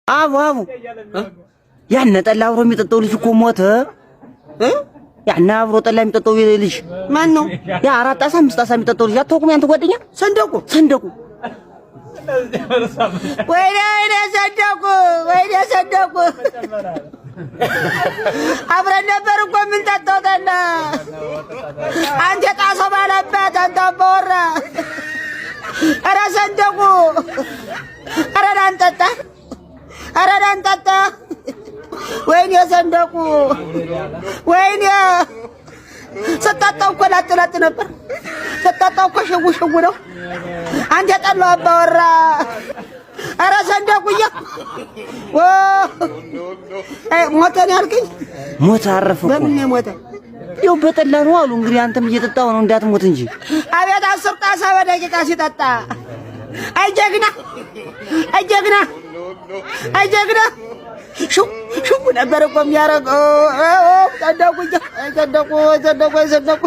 አቡ ያን ጠላ አብሮ የሚጠጣው ልጅ እኮ ሞተ። ያን አብሮ ጠላ የሚጠጣው ልጅ ማን ነው? ያ 4 ጣሳ 5 ጣሳ የሚጠጣው ልጅ አታውቁም? ያንተ ጓደኛ ሰንደቁ ወይኔ ሰንደቁ አብረን ነበር እኮ የምንጠጣው ጠላ። አንተ ጣሰው ባለበት አንተ አባወራ። ኧረ ሰንደቁ ኧረ ዳንጠጣ ወይኔ ሰንደቁ ወይኔ ስጠጣው እኮ ላጥ ነበር። ስጠጣው እኮ ሽው ነው። አንተ ጠላው አባወራ። ኧረ ሰንደቁዬ ሞተ ነው ያልከኝ? ሞተ አረፈ እኮ። በምን ሞተ? ይኸው በጠላ ነው አሉ። እንግዲህ አንተም እየጠጣው ነው እንዳትሞት እንጂ። አቤት 10 ጣሳ በደቂቃ ሲጠጣ። አይ ጀግና ሽው ነበር እኮ የሚያደርገው። ሰንደቁ